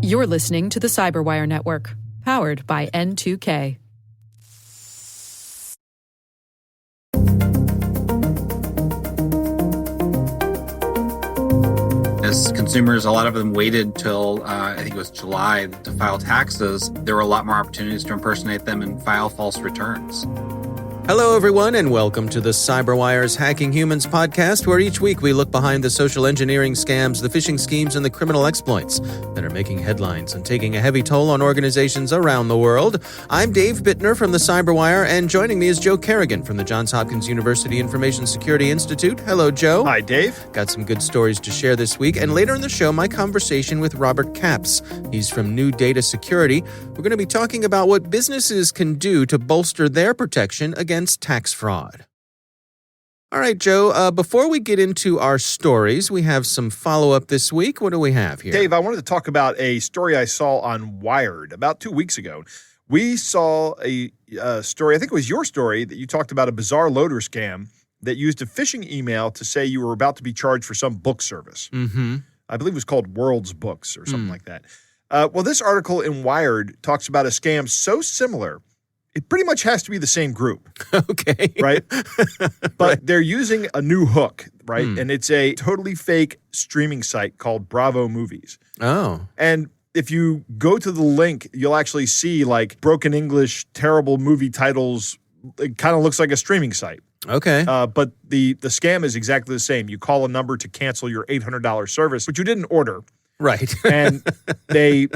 You're listening to the Cyberwire Network, powered by N2K. As consumers, a lot of them waited till, I think it was July, to file taxes. There were a lot more opportunities to impersonate them and file false returns. Hello, everyone, and welcome to the Cyberwire's Hacking Humans podcast, where each week we look behind the social engineering scams, the phishing schemes, and the criminal exploits that are making headlines and taking a heavy toll on organizations around the world. I'm Dave Bittner from the Cyberwire, and joining me is Joe Kerrigan from the Johns Hopkins University Information Security Institute. Hello, Joe. Hi, Dave. Got some good stories to share this week, and later in the show, my conversation with Robert Capps. He's from New Data Security. We're going to be talking about what businesses can do to bolster their protection against tax fraud. All right, Joe, before we get into our stories, we have some follow-up this week. What do we have here? Dave, I wanted to talk about a story I saw on Wired about 2 weeks ago. We saw a story, I think it was your story, that you talked about a bizarre loader scam that used a phishing email to say you were about to be charged for some book service. Mm-hmm. I believe it was called World's Books or something like that. Well, this article in Wired talks about a scam so similar, it pretty much has to be the same group. Okay. Right? But they're using a new hook, right? And it's a totally fake streaming site called Bravo Movies. Oh. And if you go to the link, you'll actually see like broken English, terrible movie titles. It kind of looks like a streaming site. Okay. But the scam is exactly the same. You call a number to cancel your $800 service, which you didn't order. Right. And they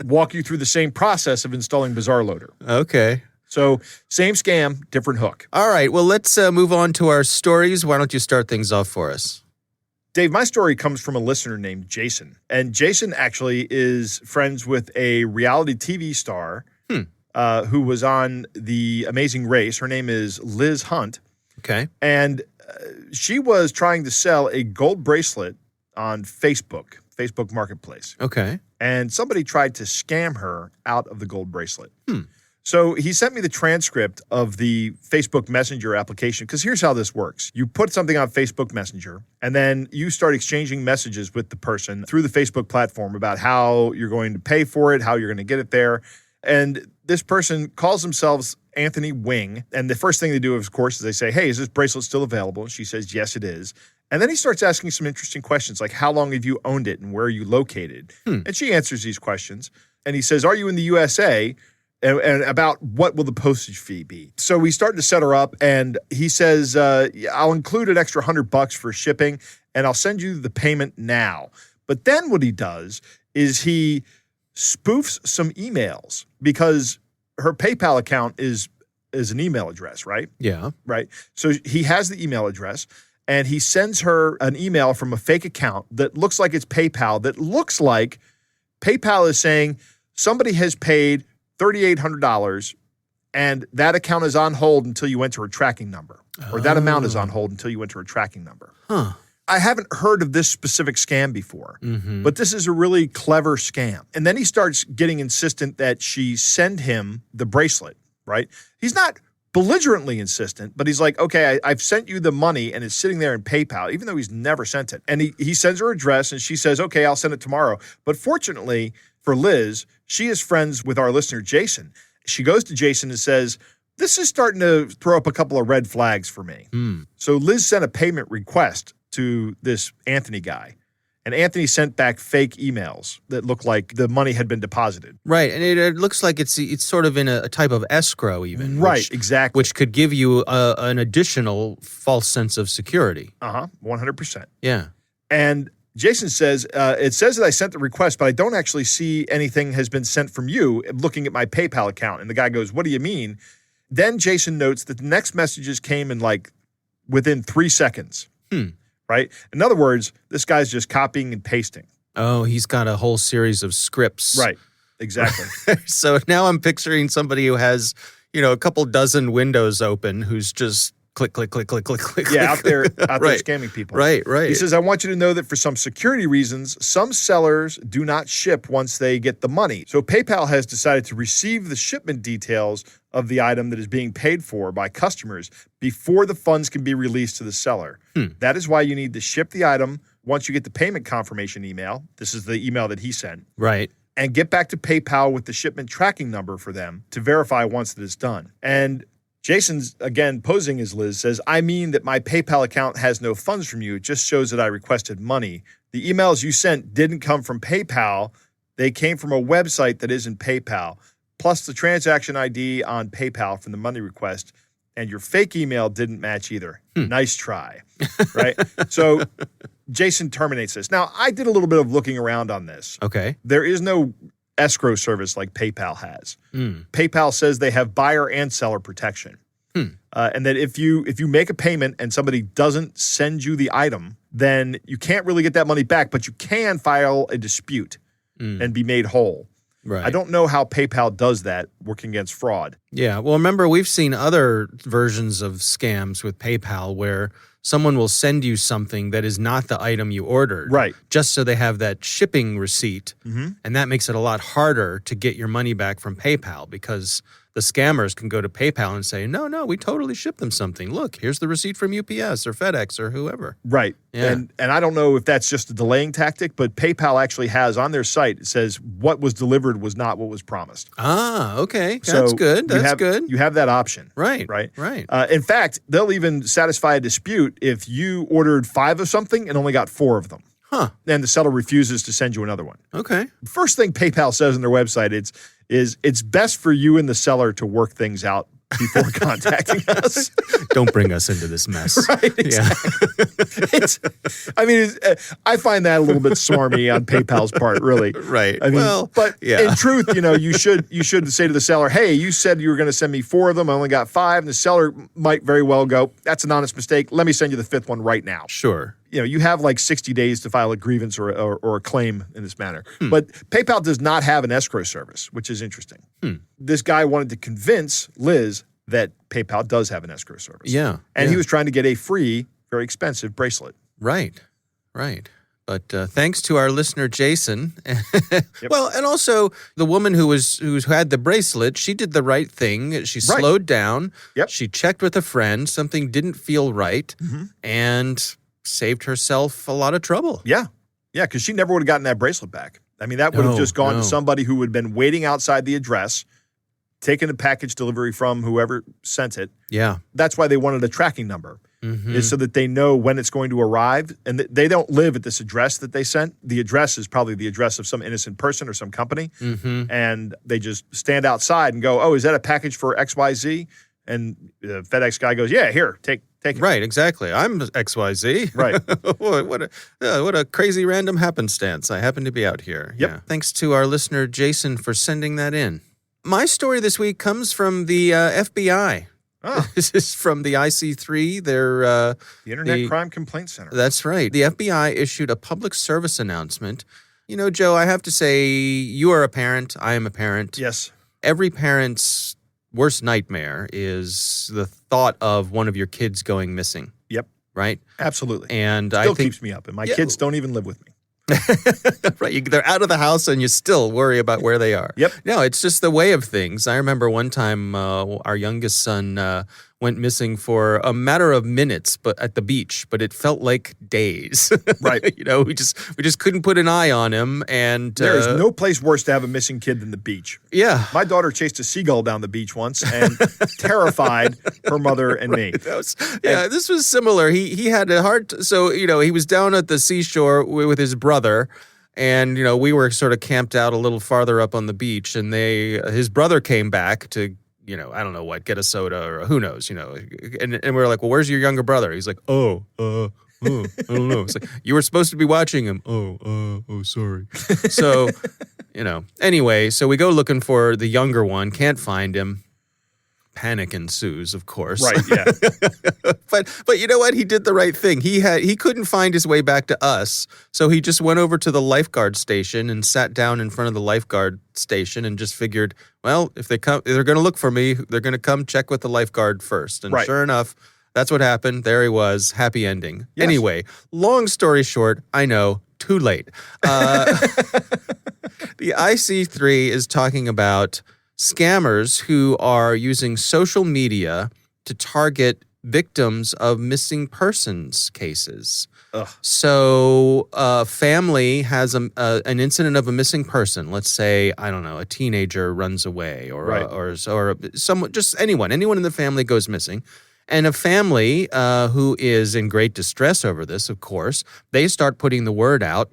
walk you through the same process of installing Bizarre Loader. Okay. So same scam, different hook. All right. Well, let's move on to our stories. Why don't you start things off for us? Dave, my story comes from a listener named Jason. And Jason actually is friends with a reality TV star who was on The Amazing Race. Her name is Liz Hunt. Okay. And she was trying to sell a gold bracelet on Facebook Marketplace. Okay. And somebody tried to scam her out of the gold bracelet. So he sent me the transcript of the Facebook Messenger application, because here's how this works. You put something on Facebook Messenger, and then you start exchanging messages with the person through the Facebook platform about how you're going to pay for it, how you're going to get it there. And this person calls themselves Anthony Wing. And the first thing they do, of course, is they say, hey, is this bracelet still available? And she says, yes, it is. And then he starts asking some interesting questions, like how long have you owned it and where are you located? And she answers these questions. And he says, are you in the USA? And about what will the postage fee be? So we start to set her up, and he says, I'll include an extra $100 for shipping, and I'll send you the payment now. But then what he does is he spoofs some emails, because her PayPal account is an email address, right? Yeah. Right. So he has the email address, and he sends her an email from a fake account that looks like it's PayPal, that looks like PayPal is saying somebody has paid $3,800, and that account is on hold until you enter a tracking number, or that amount is on hold until you enter a tracking number. Huh. I haven't heard of this specific scam before, but this is a really clever scam. And then he starts getting insistent that she send him the bracelet, right? He's not belligerently insistent, but he's like, okay, I've sent you the money and it's sitting there in PayPal, even though he's never sent it. And he sends her address, and she says, okay, I'll send it tomorrow. But fortunately for Liz, she is friends with our listener, Jason. She goes to Jason and says, this is starting to throw up a couple of red flags for me. So Liz sent a payment request to this Anthony guy. And Anthony sent back fake emails that looked like the money had been deposited. Right, and it looks like it's sort of in a type of escrow even. Right, exactly. Which could give you an additional false sense of security. 100%. Yeah. And Jason says, it says that I sent the request, but I don't actually see anything has been sent from you. I'm looking at my PayPal account. And the guy goes, what do you mean? Then Jason notes that the next messages came in like within 3 seconds. Right? In other words, this guy's just copying and pasting. Oh, he's got a whole series of scripts. Right. Exactly. So now I'm picturing somebody who has, a couple dozen windows open who's just click, click, click, click, click, click. Yeah, out there Right. scamming people. Right. He says, I want you to know that for some security reasons, some sellers do not ship once they get the money. So PayPal has decided to receive the shipment details of the item that is being paid for by customers before the funds can be released to the seller. That is why you need to ship the item once you get the payment confirmation email, this is the email that he sent, Right. and get back to PayPal with the shipment tracking number for them to verify once that it's done. And Jason's, again, posing as Liz, says, I mean that my PayPal account has no funds from you. It just shows that I requested money. The emails you sent didn't come from PayPal. They came from a website that isn't PayPal. Plus the transaction ID on PayPal from the money request. And your fake email didn't match either. Nice try, right? So Jason terminates this. Now, I did a little bit of looking around on this. Okay. There is no escrow service like PayPal has. PayPal says they have buyer and seller protection. And that if you make a payment and somebody doesn't send you the item, then you can't really get that money back, but you can file a dispute and be made whole. Right. I don't know how PayPal does that working against fraud. Yeah. Well, remember, we've seen other versions of scams with PayPal where someone will send you something that is not the item you ordered. Right. Just so they have that shipping receipt. And that makes it a lot harder to get your money back from PayPal because the scammers can go to PayPal and say, no, we totally shipped them something. Look, here's the receipt from UPS or FedEx or whoever. Right. Yeah. And I don't know if that's just a delaying tactic, but PayPal actually has on their site, it says what was delivered was not what was promised. Ah, okay. So That's good. That's good. You have that option. Right. Right. Right. In fact, they'll even satisfy a dispute if you ordered 5 of something and only got 4 of them. Huh. And the seller refuses to send you another one. Okay. First thing PayPal says on their website it's best for you and the seller to work things out before contacting us. Don't bring us into this mess. Right, exactly. I find that a little bit smarmy on PayPal's part, really. Right. I mean, but in truth, you should say to the seller, hey, you said you were going to send me 4 of them. I only got 5. And the seller might very well go, that's an honest mistake. Let me send you the 5th one right now. Sure. You have like 60 days to file a grievance or a claim in this manner. But PayPal does not have an escrow service, which is interesting. This guy wanted to convince Liz that PayPal does have an escrow service. Yeah. And he was trying to get a free, very expensive bracelet. Right. Right. But thanks to our listener, Jason. Well, and also the woman who had the bracelet, she did the right thing. She slowed down. Yep. She checked with a friend. Something didn't feel right. And saved herself a lot of trouble. Yeah. Yeah, because she never would have gotten that bracelet back. I mean, that would have just gone to somebody who had been waiting outside the address, taken the package delivery from whoever sent it. Yeah. That's why they wanted a tracking number, is so that they know when it's going to arrive. And they don't live at this address that they sent. The address is probably the address of some innocent person or some company. And they just stand outside and go, oh, is that a package for XYZ? And the FedEx guy goes, yeah, here, take it. Right, exactly. I'm XYZ. Right. What a crazy random happenstance. I happen to be out here. Yep. Yeah. Thanks to our listener, Jason, for sending that in. My story this week comes from the FBI. Oh. This is from the IC3. They're the Internet Crime Complaint Center. That's right. The FBI issued a public service announcement. Joe, I have to say, you are a parent. I am a parent. Yes. Every parent's worst nightmare is the thought of one of your kids going missing. Yep. Right? Absolutely. And Still I think keeps me up. And my kids don't even live with me. right, they're out of the house and you still worry about where they are. Yep. No, it's just the way of things. I remember one time our youngest son went missing for a matter of minutes, but at the beach. But it felt like days. Right. We just couldn't put an eye on him. And there is no place worse to have a missing kid than the beach. Yeah. My daughter chased a seagull down the beach once and terrified her mother and me. This was similar. He had a hard. So he was down at the seashore with his brother. And, we were sort of camped out a little farther up on the beach, and his brother came back to, I don't know what, get a soda or who knows, and we were like, well, where's your younger brother? He's like, I don't know. It's like, you were supposed to be watching him. Oh, sorry. So, anyway, so we go looking for the younger one, can't find him. Panic ensues, of course. Right, yeah. But you know what? He did the right thing. He couldn't find his way back to us, so he just went over to the lifeguard station and sat down in front of the lifeguard station and just figured, well, if they're going to look for me, they're going to come check with the lifeguard first. And Sure enough, that's what happened. There he was. Happy ending. Yes. Anyway, long story short, I know, too late. The IC3 is talking about scammers who are using social media to target victims of missing persons cases. Ugh. So a family has an incident of a missing person. Let's say, I don't know, a teenager runs away or Right. or someone, just anyone in the family goes missing. And a family who is in great distress over this, of course, they start putting the word out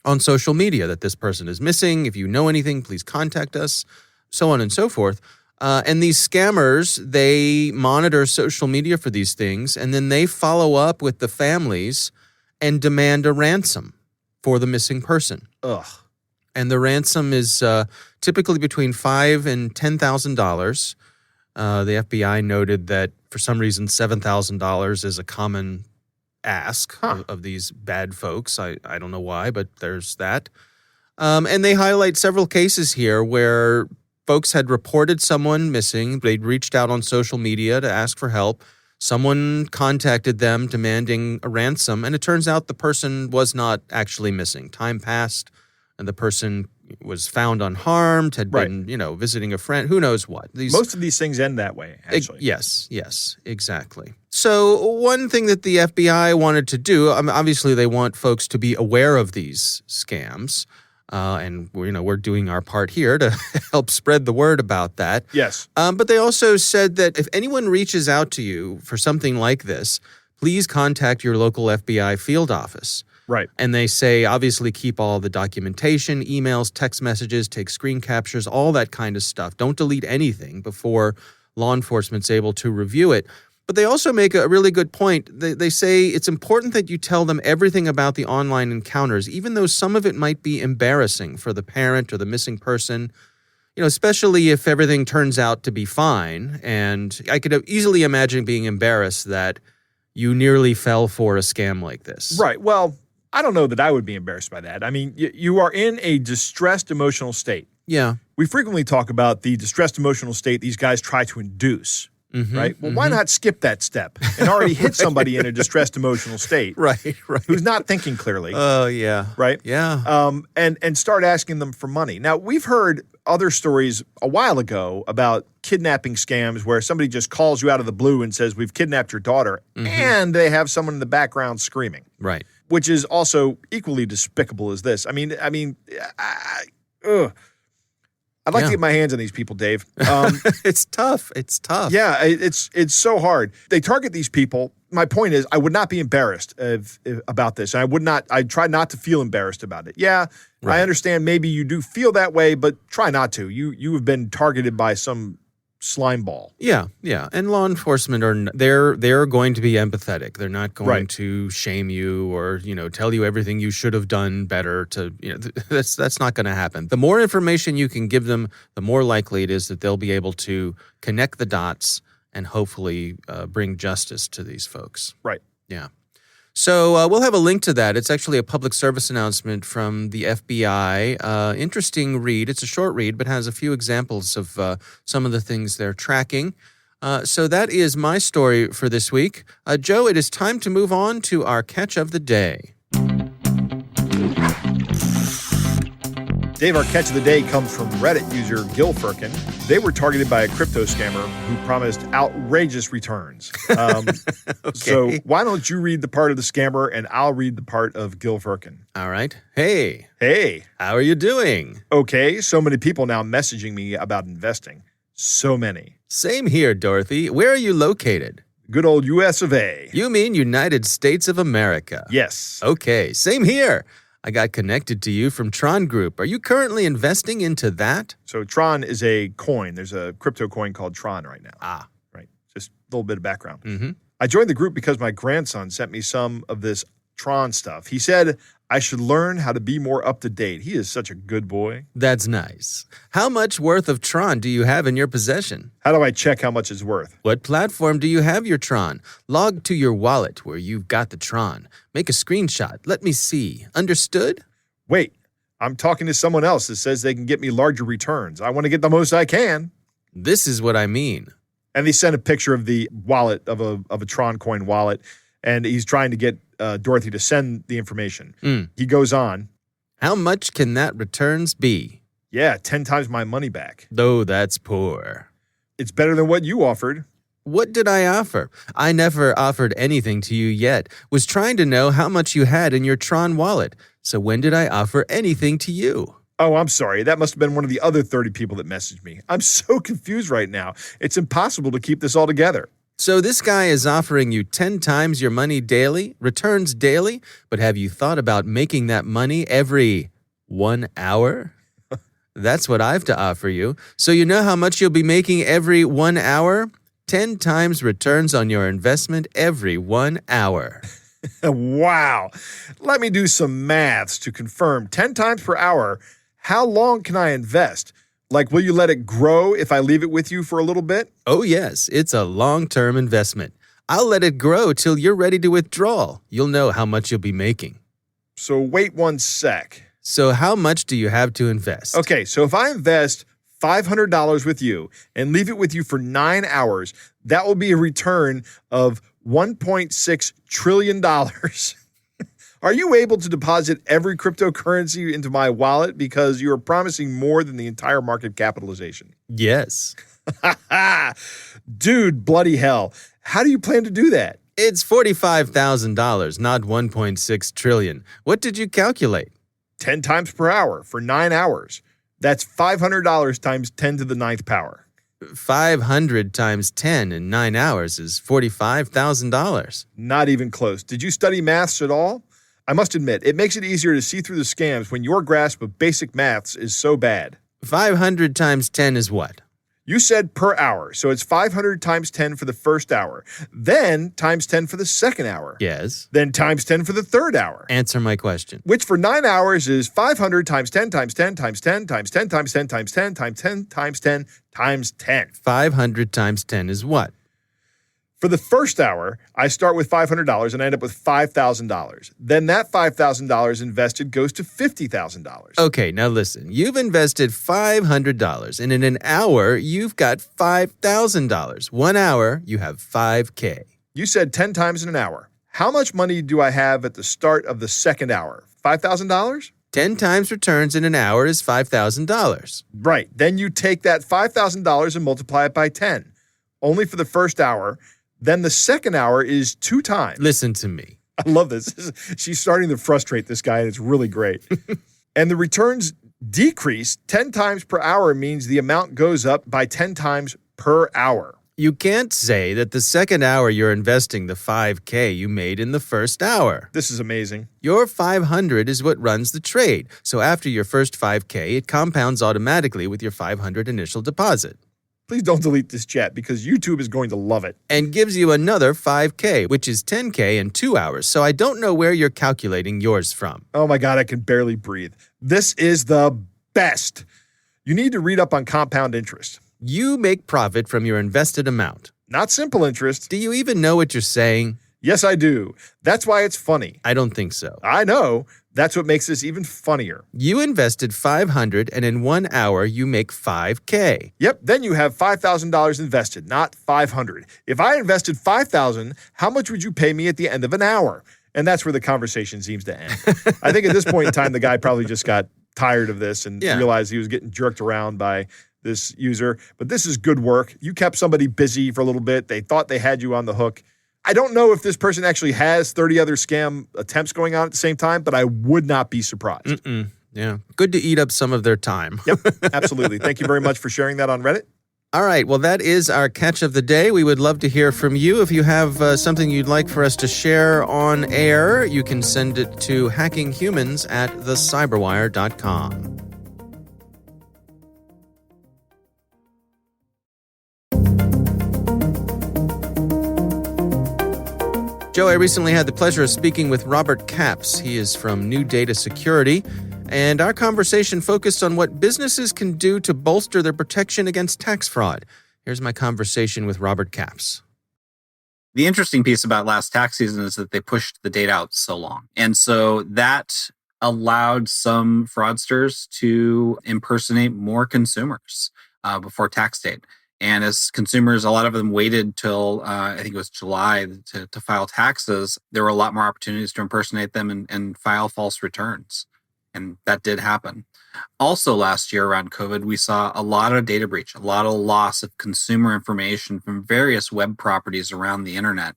on social media that this person is missing. If you know anything, please contact us, so on and so forth. And these scammers, they monitor social media for these things, and then they follow up with the families and demand a ransom for the missing person. Ugh. And the ransom is typically between $5,000 and $10,000. The FBI noted that for some reason $7,000 is a common ask of these bad folks. I don't know why, but there's that. And they highlight several cases here where folks had reported someone missing. They'd reached out on social media to ask for help. Someone contacted them demanding a ransom, and it turns out the person was not actually missing. Time passed, and the person was found unharmed, had been, visiting a friend, who knows what. Most of these things end that way, actually. Yes, exactly. So one thing that the FBI wanted to do, obviously they want folks to be aware of these scams, and we're doing our part here to help spread the word about that. Yes. But they also said that if anyone reaches out to you for something like this, please contact your local FBI field office. Right. And they say, obviously, keep all the documentation, emails, text messages, take screen captures, all that kind of stuff. Don't delete anything before law enforcement's able to review it. But they also make a really good point. They say it's important that you tell them everything about the online encounters, even though some of it might be embarrassing for the parent or the missing person, especially if everything turns out to be fine. And I could easily imagine being embarrassed that you nearly fell for a scam like this. Right. Well, I don't know that I would be embarrassed by that. I mean, you are in a distressed emotional state. Yeah. We frequently talk about the distressed emotional state these guys try to induce, right? Well, why not skip that step and already hit somebody in a distressed emotional state Right. who's not thinking clearly, Oh, yeah. right? Yeah. And start asking them for money. Now, we've heard other stories a while ago about kidnapping scams where somebody just calls you out of the blue and says, we've kidnapped your daughter, and they have someone in the background screaming. Right. Which is also equally despicable as this. I'd like to get my hands on these people, Dave. It's tough. Yeah, it's so hard. They target these people. My point is, I would not be embarrassed about this. I try not to feel embarrassed about it. Yeah, right. I understand maybe you do feel that way, but try not to. You have been targeted by some slime ball. Yeah. And law enforcement they're going to be empathetic. They're not going to shame you or, tell you everything you should have done better to, that's not going to happen. The more information you can give them, the more likely it is that they'll be able to connect the dots and hopefully bring justice to these folks. Right. Yeah. So we'll have a link to that. It's actually a public service announcement from the FBI. Interesting read. It's a short read, but has a few examples of some of the things they're tracking. So that is my story for this week. Joe, it is time to move on to our catch of the day. Dave, our catch of the day comes from Reddit user Gil Firkin. They were targeted by a crypto scammer who promised outrageous returns. Okay. So why don't you read the part of the scammer and I'll read the part of Gil Firkin. All right. Hey, how are you doing? Okay, so many people now messaging me about investing. So many. Same here, Dorothy. Where are you located? Good old US of A. You mean United States of America? Yes. Okay, same here. I got connected to you from Tron Group. Are you currently investing into that? So Tron is a coin. There's a crypto coin called Tron right now. Right. Just a little bit of background. Mm-hmm. I joined the group because my grandson sent me some of this Tron stuff. He said I should learn how to be more up to date. He is such a good boy. That's nice. How much worth of Tron do you have in your possession? How do I check how much it's worth? What platform do you have your Tron? Log to your wallet where you've got the Tron. Make a screenshot. Let me see. Understood? Wait, I'm talking to someone else that says they can get me larger returns. I want to get the most I can. This is what I mean. And they sent a picture of the wallet of a Tron coin wallet, and he's trying to get Dorothy to send the information. He goes on. How much can that returns be? Yeah, 10 times my money back. Though that's poor. It's better than what you offered. What did I offer? I never offered anything to you yet. Was trying to know how much you had in your Tron wallet. So when did I offer anything to you? Oh, I'm sorry. That must have been one of the other 30 people that messaged me. I'm so confused right now. It's impossible to keep this all together. So this guy is offering you 10 times your money daily, returns daily, but have you thought about making that money every 1 hour? That's what I've to offer you. So you know how much you'll be making every 1 hour? 10 times returns on your investment every 1 hour. Wow. Let me do some maths to confirm. 10 times per hour. How long can I invest? Like, will you let it grow if I leave it with you for a little bit? Oh, yes, it's a long-term investment. I'll let it grow till you're ready to withdraw. You'll know how much you'll be making. So wait 1 sec. So how much do you have to invest? Okay, so if I invest $500 with you and leave it with you for 9 hours, that will be a return of $1.6 trillion. Are you able to deposit every cryptocurrency into my wallet because you are promising more than the entire market capitalization? Yes. Dude, bloody hell. How do you plan to do that? It's $45,000, not $1.6 trillion. What did you calculate? 10 times per hour for 9 hours. That's $500 times 10 to the ninth power. 500 times 10 in 9 hours is $45,000. Not even close. Did you study maths at all? I must admit, it makes it easier to see through the scams when your grasp of basic maths is so bad. 500 times 10 is what? You said per hour, so it's 500 times 10 for the first hour, then times 10 for the second hour, Yes. then times 10 for the third hour, Answer my question. which for 9 hours is 500 times 10 times 10 times 10 times 10 times 10 times 10 times 10 times 10 times 10. 500 times 10 is what? For the first hour, I start with $500 and I end up with $5,000. Then that $5,000 invested goes to $50,000. Okay, now listen. You've invested $500, and in an hour, you've got $5,000. 1 hour, you have $5K. You said 10 times in an hour. How much money do I have at the start of the second hour? $5,000? 10 times returns in an hour is $5,000. Right. Then you take that $5,000 and multiply it by 10. Only for the first hour. Then the second hour is 2 times. Listen to me. I love this. She's starting to frustrate this guy, and it's really great. And the returns decrease 10 times per hour means the amount goes up by 10 times per hour. You can't say that the second hour you're investing the $5K you made in the first hour. This is amazing. Your $500 is what runs the trade. So after your first $5K, it compounds automatically with your $500 initial deposit. Please don't delete this chat because YouTube is going to love it. And gives you another $5K, which is $10K in 2 hours. So I don't know where you're calculating yours from. Oh my God, I can barely breathe. This is the best. You need to read up on compound interest. You make profit from your invested amount. Not simple interest. Do you even know what you're saying? Yes, I do. That's why it's funny. I don't think so. I know. That's what makes this even funnier. You invested $500 and in 1 hour you make $5K. Yep, then you have $5,000 invested, not $500. If I invested $5,000, how much would you pay me at the end of an hour? And that's where the conversation seems to end. I think at this point in time, the guy probably just got tired of this and realized he was getting jerked around by this user. But this is good work. You kept somebody busy for a little bit. They thought they had you on the hook. I don't know if this person actually has 30 other scam attempts going on at the same time, but I would not be surprised. Yeah. Good to eat up some of their time. Yep, absolutely. Thank you very much for sharing that on Reddit. All right. Well, that is our catch of the day. We would love to hear from you. If you have something you'd like for us to share on air, you can send it to hackinghumans@thecyberwire.com. Joe, I recently had the pleasure of speaking with Robert Capps. He is from New Data Security, and our conversation focused on what businesses can do to bolster their protection against tax fraud. Here's my conversation with Robert Capps. The interesting piece about last tax season is that they pushed the date out so long. And so that allowed some fraudsters to impersonate more consumers before tax date. And as consumers, a lot of them waited till, I think it was July to file taxes. There were a lot more opportunities to impersonate them and file false returns. And that did happen. Also, last year around COVID, we saw a lot of data breach, a lot of loss of consumer information from various web properties around the internet.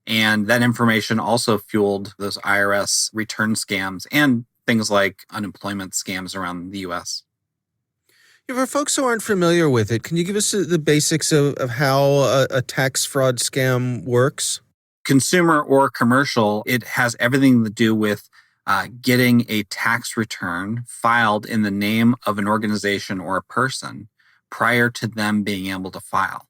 And that information also fueled those IRS return scams and things like unemployment scams around the US. For folks who aren't familiar with it, can you give us the basics of how a tax fraud scam works? Consumer or commercial, it has everything to do with getting a tax return filed in the name of an organization or a person prior to them being able to file.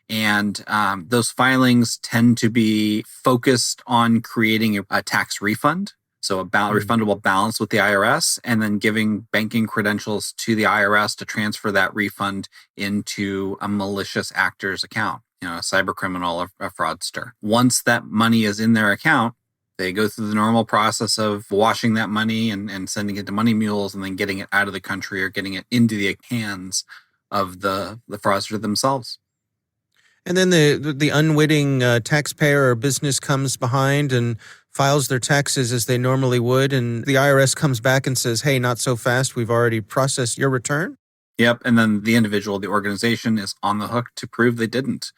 And those filings tend to be focused on creating a tax refund, so a refundable balance with the IRS, and then giving banking credentials to the IRS to transfer that refund into a malicious actor's account, a cyber criminal or a fraudster. Once that money is in their account, they go through the normal process of washing that money and sending it to money mules and then getting it out of the country or getting it into the hands of the fraudster themselves. And then the unwitting taxpayer or business comes behind and files their taxes as they normally would, and the IRS comes back and says, hey, not so fast, we've already processed your return? Yep, and then the individual, the organization is on the hook to prove they didn't.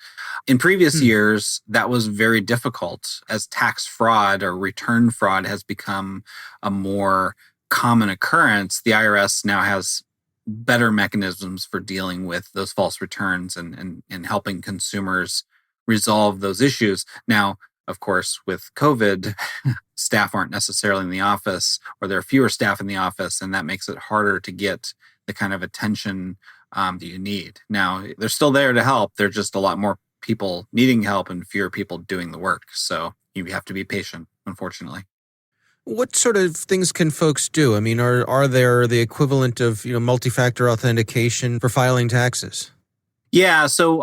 In previous years, that was very difficult as tax fraud or return fraud has become a more common occurrence. The IRS now has better mechanisms for dealing with those false returns and helping consumers resolve those issues. Now, of course, with COVID, staff aren't necessarily in the office, or there are fewer staff in the office, and that makes it harder to get the kind of attention that you need. Now, they're still there to help. There are just a lot more people needing help and fewer people doing the work. So you have to be patient, unfortunately. What sort of things can folks do? I mean, are there the equivalent of multi-factor authentication for filing taxes? Yeah, so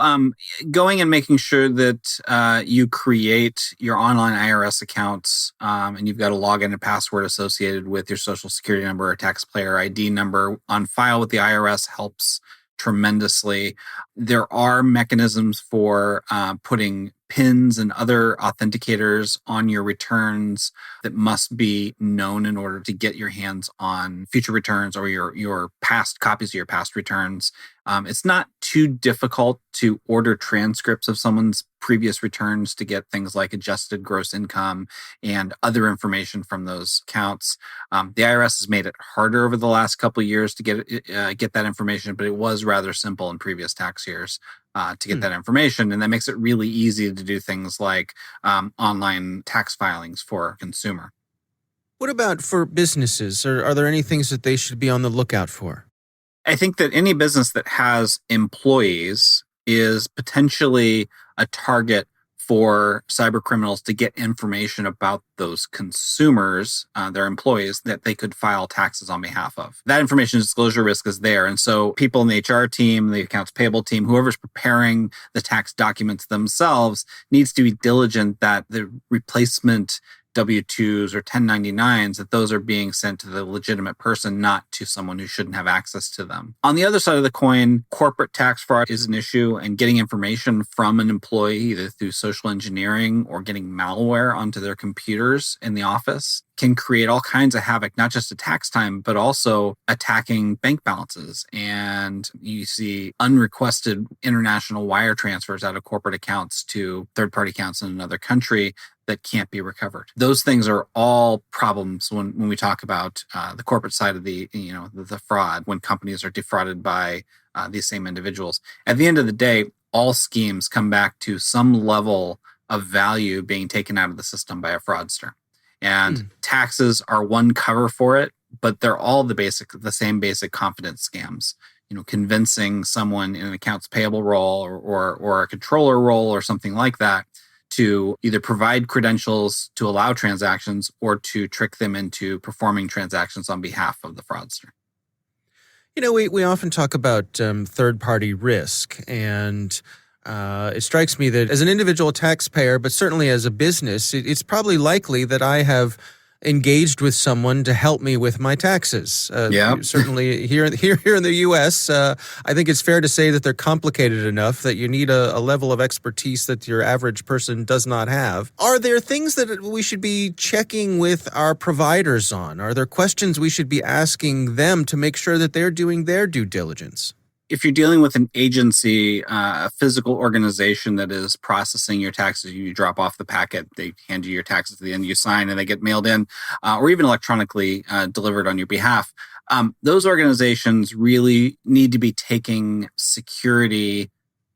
going and making sure that you create your online IRS accounts and you've got a login and password associated with your social security number or taxpayer ID number on file with the IRS helps tremendously. There are mechanisms for putting PINs and other authenticators on your returns that must be known in order to get your hands on future returns or your past copies of your past returns. It's not too difficult to order transcripts of someone's previous returns to get things like adjusted gross income and other information from those accounts. The IRS has made it harder over the last couple of years to get that information, but it was rather simple in previous tax years to get that information. And that makes it really easy to do things like online tax filings for a consumer. What about for businesses? Are there any things that they should be on the lookout for? I think that any business that has employees is potentially a target for cyber criminals to get information about those consumers, their employees, that they could file taxes on behalf of. That information disclosure risk is there. And so people in the HR team, the accounts payable team, whoever's preparing the tax documents themselves needs to be diligent that the replacement W-2s or 1099s, that those are being sent to the legitimate person, not to someone who shouldn't have access to them. On the other side of the coin, corporate tax fraud is an issue, and getting information from an employee either through social engineering or getting malware onto their computers in the office can create all kinds of havoc, not just at tax time, but also attacking bank balances. And you see unrequested international wire transfers out of corporate accounts to third-party accounts in another country that can't be recovered. Those things are all problems when we talk about the corporate side of the fraud, when companies are defrauded by these same individuals. At the end of the day, all schemes come back to some level of value being taken out of the system by a fraudster. And taxes are one cover for it, but they're all the same basic confidence scams. Convincing someone in an accounts payable role or a controller role or something like that to either provide credentials to allow transactions or to trick them into performing transactions on behalf of the fraudster. We often talk about third-party risk, and it strikes me that as an individual taxpayer, but certainly as a business, it's probably likely that I have engaged with someone to help me with my taxes. Certainly here in the U.S., I think it's fair to say that they're complicated enough that you need a level of expertise that your average person does not have. Are there things that we should be checking with our providers on? Are there questions we should be asking them to make sure that they're doing their due diligence? If you're dealing with an agency, a physical organization that is processing your taxes, you drop off the packet, they hand you your taxes at the end, you sign, and they get mailed in, or even electronically delivered on your behalf. Those organizations really need to be taking security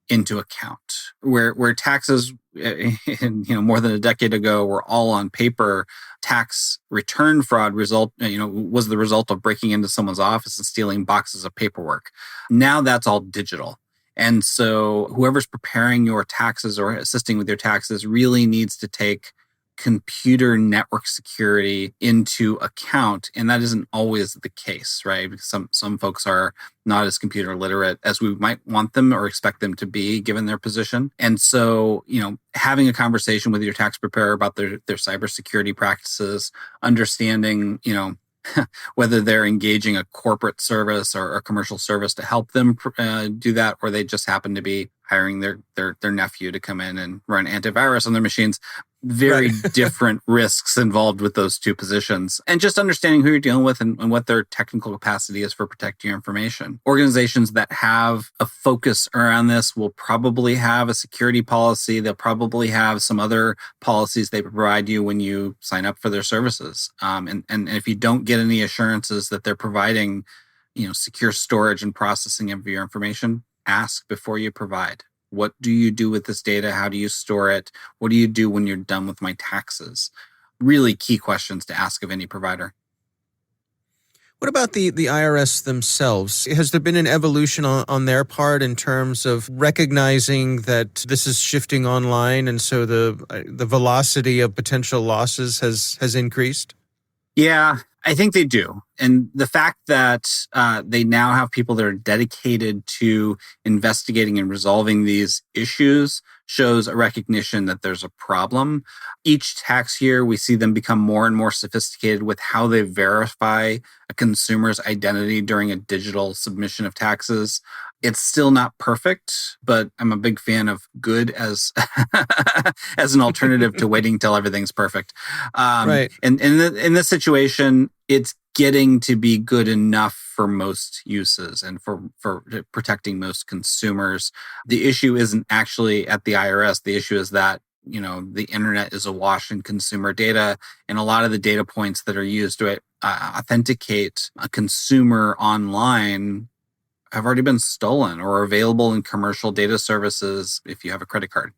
into account. Where taxes, more than a decade ago, were all on paper. Tax return fraud was the result of breaking into someone's office and stealing boxes of paperwork. Now that's all digital. And so whoever's preparing your taxes or assisting with your taxes really needs to take computer network security into account. And that isn't always the case, right? Because some folks are not as computer literate as we might want them or expect them to be given their position. And so, having a conversation with your tax preparer about their cybersecurity practices, understanding, whether they're engaging a corporate service or a commercial service to help them do that, or they just happen to be hiring their nephew to come in and run antivirus on their machines. Very different risks involved with those two positions. And just understanding who you're dealing with and what their technical capacity is for protecting your information. Organizations that have a focus around this will probably have a security policy. They'll probably have some other policies they provide you when you sign up for their services. And if you don't get any assurances that they're providing, secure storage and processing of your information, ask before you provide. What do you do with this data? How do you store it? What do you do when you're done with my taxes? Really key questions to ask of any provider. What about the IRS themselves? Has there been an evolution on their part in terms of recognizing that this is shifting online and so the velocity of potential losses has increased? Yeah, I think they do. And the fact that they now have people that are dedicated to investigating and resolving these issues shows a recognition that there's a problem. Each tax year, we see them become more and more sophisticated with how they verify a consumer's identity during a digital submission of taxes. It's still not perfect, but I'm a big fan of good as as an alternative to waiting till everything's perfect. Right. And in this situation, it's getting to be good enough for most uses and for protecting most consumers. The issue isn't actually at the IRS. The issue is that the internet is awash in consumer data, and a lot of the data points that are used to authenticate a consumer online have already been stolen or are available in commercial data services if you have a credit card.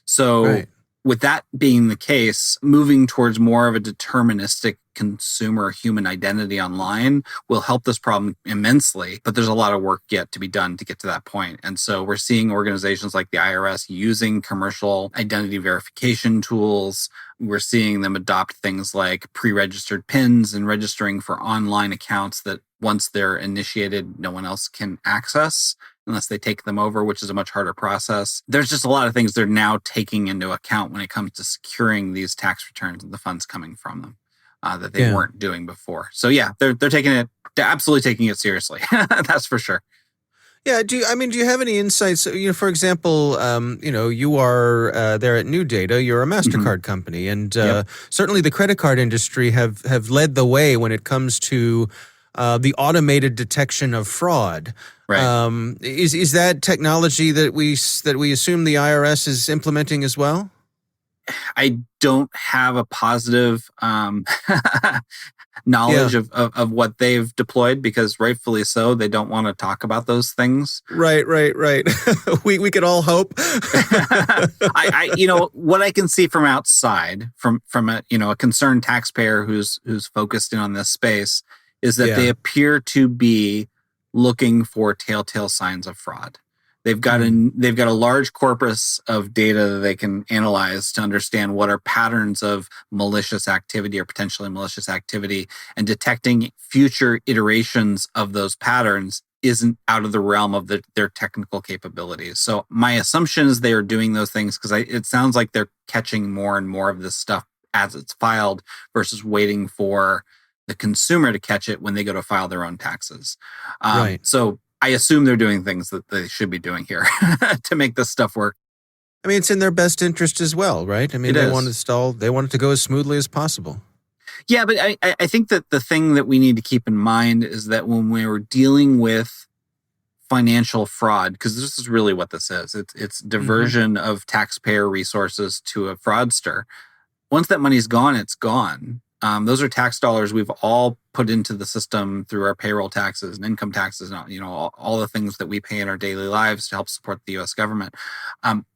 So with that being the case, moving towards more of a deterministic consumer human identity online will help this problem immensely, but there's a lot of work yet to be done to get to that point. And so we're seeing organizations like the IRS using commercial identity verification tools. We're seeing them adopt things like pre-registered PINs and registering for online accounts that once they're initiated, no one else can access unless they take them over, which is a much harder process. There's just a lot of things they're now taking into account when it comes to securing these tax returns and the funds coming from them that they weren't doing before. So yeah, they're absolutely taking it seriously. That's for sure. Yeah. Do you have any insights? For example, you are there at NuData. You're a MasterCard company, and certainly the credit card industry have led the way when it comes to the automated detection of fraud. Right. Is that technology that we assume the IRS is implementing as well? I don't have a positive knowledge of what they've deployed because rightfully so, they don't want to talk about those things. Right. we could all hope. What I can see from outside, from a concerned taxpayer who's focused in on this space, is that they appear to be looking for telltale signs of fraud. They've got a large corpus of data that they can analyze to understand what are patterns of malicious activity or potentially malicious activity, and detecting future iterations of those patterns isn't out of the realm of their technical capabilities. So my assumption is they are doing those things because it sounds like they're catching more and more of this stuff as it's filed versus waiting for the consumer to catch it when they go to file their own taxes. Right. So I assume they're doing things that they should be doing here to make this stuff work. I mean, it's in their best interest as well, right? I mean, they want it to go as smoothly as possible. Yeah, but I think that the thing that we need to keep in mind is that when we're dealing with financial fraud, because this is really what this is, it's diversion of taxpayer resources to a fraudster. Once that money's gone, it's gone. Those are tax dollars we've all put into the system through our payroll taxes and income taxes, and all the things that we pay in our daily lives to help support the U.S. government.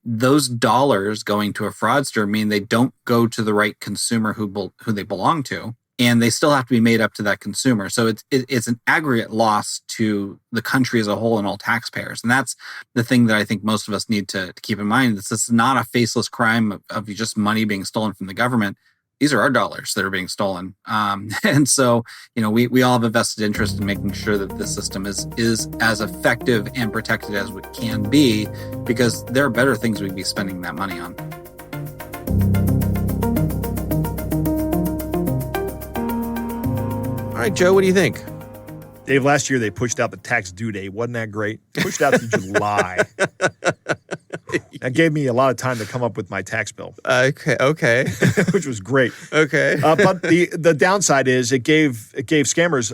Those dollars going to a fraudster mean they don't go to the right consumer who they belong to, and they still have to be made up to that consumer. So it's an aggregate loss to the country as a whole and all taxpayers. And that's the thing that I think most of us need to keep in mind. This is not a faceless crime of just money being stolen from the government. These are our dollars that are being stolen. And so, we all have a vested interest in making sure that the system is as effective and protected as it can be, because there are better things we could be spending that money on. All right, Joe, what do you think? Dave, last year they pushed out the tax due date. Wasn't that great? Pushed out to July. That gave me a lot of time to come up with my tax bill. Okay. Which was great. Okay. But the downside is it gave scammers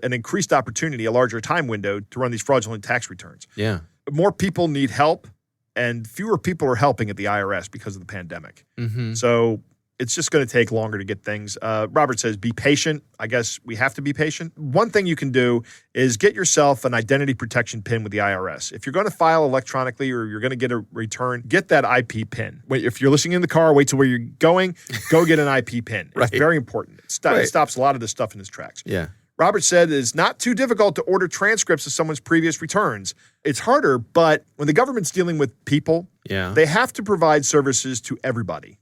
an increased opportunity, a larger time window to run these fraudulent tax returns. Yeah. More people need help, and fewer people are helping at the IRS because of the pandemic. Mm-hmm. So it's just going to take longer to get things. Robert says, be patient. I guess we have to be patient. One thing you can do is get yourself an identity protection PIN with the IRS. If you're going to file electronically or you're going to get a return, get that IP PIN. If you're listening in the car, wait till where you're going, go get an IP PIN. Right. It's very important. It stops a lot of this stuff in its tracks. Yeah. Robert said it's not too difficult to order transcripts of someone's previous returns. It's harder, but when the government's dealing with people, they have to provide services to everybody,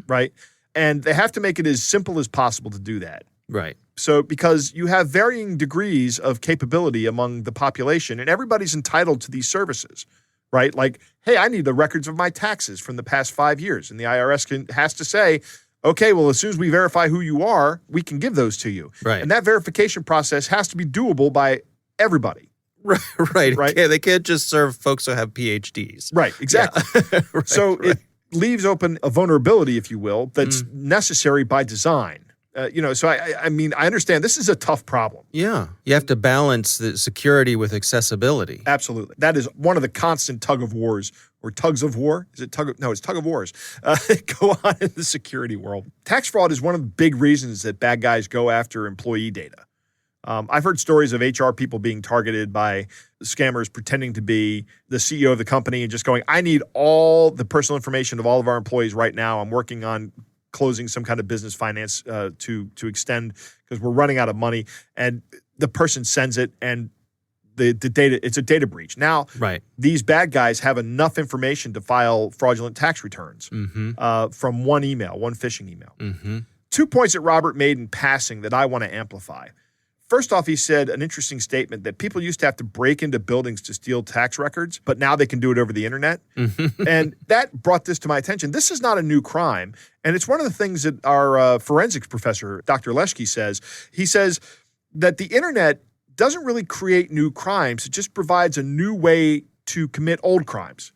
right? And they have to make it as simple as possible to do that. Right. So because you have varying degrees of capability among the population, and everybody's entitled to these services, right? Like, hey, I need the records of my taxes from the past 5 years. And the IRS has to say, okay, well, as soon as we verify who you are, we can give those to you. Right. And that verification process has to be doable by everybody. Right. They can't just serve folks who have PhDs. Right, exactly. Yeah. It leaves open a vulnerability, if you will, that's necessary by design. So I mean, I understand this is a tough problem. Yeah. You have to balance the security with accessibility. Absolutely. That is one of the constant tugs of wars. Is it it's tug of wars. Go on in the security world. Tax fraud is one of the big reasons that bad guys go after employee data. I've heard stories of HR people being targeted by scammers pretending to be the CEO of the company and just going, I need all the personal information of all of our employees right now. I'm working on closing some kind of business finance to extend because we're running out of money. And the person sends it and the data, it's a data breach. Now, these bad guys have enough information to file fraudulent tax returns from one phishing email. 2 points that Robert made in passing that I want to amplify. First off, he said an interesting statement that people used to have to break into buildings to steal tax records, but now they can do it over the internet. And that brought this to my attention. This is not a new crime. And it's one of the things that our forensics professor, Dr. Leschke, says. He says that the internet doesn't really create new crimes. It just provides a new way to commit old crimes,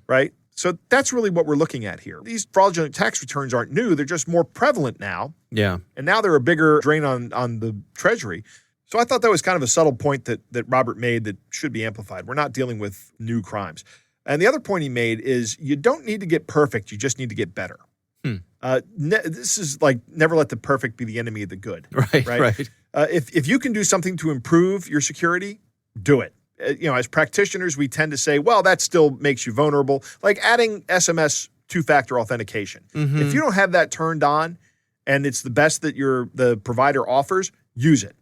right? So that's really what we're looking at here. These fraudulent tax returns aren't new. They're just more prevalent now. Yeah. And now they're a bigger drain on the Treasury. So I thought that was kind of a subtle point that Robert made that should be amplified. We're not dealing with new crimes. And the other point he made is you don't need to get perfect. You just need to get better. This is like never let the perfect be the enemy of the good. Right. If you can do something to improve your security, do it. As practitioners, we tend to say, well, that still makes you vulnerable. Like adding SMS two-factor authentication. If you don't have that turned on and it's the best that the provider offers, use it.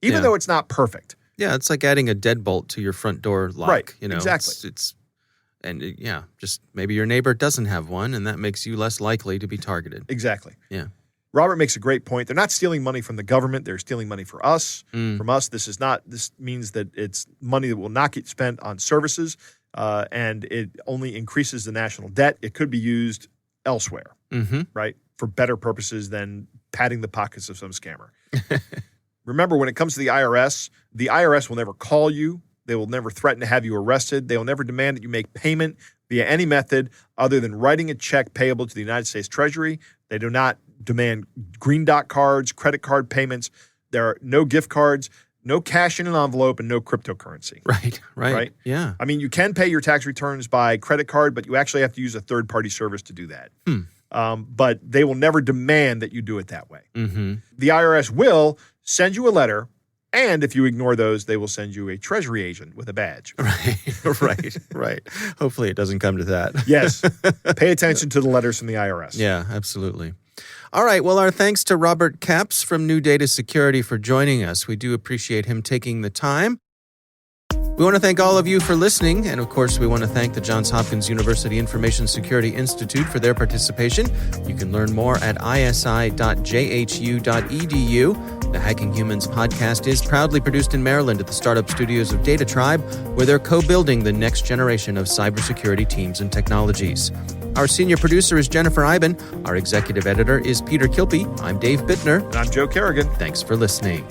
Even though it's not perfect. Yeah, it's like adding a deadbolt to your front door lock. Right, exactly. Just maybe your neighbor doesn't have one, and that makes you less likely to be targeted. Exactly. Yeah. Robert makes a great point. They're not stealing money from the government. They're stealing money from us. This means that it's money that will not get spent on services, and it only increases the national debt. It could be used elsewhere, right? for better purposes than padding the pockets of some scammer. Remember, when it comes to the IRS will never call you. They will never threaten to have you arrested. They will never demand that you make payment via any method other than writing a check payable to the United States Treasury. They do not demand green dot cards, credit card payments. There are no gift cards, no cash in an envelope, and no cryptocurrency. Right. Yeah. I mean, you can pay your tax returns by credit card, but you actually have to use a third-party service to do that. But they will never demand that you do it that way. Mm-hmm. The IRS will send you a letter, and if you ignore those, they will send you a Treasury agent with a badge. Right. Hopefully it doesn't come to that. Yes. Pay attention to the letters from the IRS. Yeah, absolutely. All right. Well, our thanks to Robert Capps from New Data Security for joining us. We do appreciate him taking the time. We want to thank all of you for listening. And of course, we want to thank the Johns Hopkins University Information Security Institute for their participation. You can learn more at isi.jhu.edu. The Hacking Humans podcast is proudly produced in Maryland at the startup studios of Data Tribe, where they're co-building the next generation of cybersecurity teams and technologies. Our senior producer is Jennifer Iben. Our executive editor is Peter Kilpie. I'm Dave Bittner. And I'm Joe Kerrigan. Thanks for listening.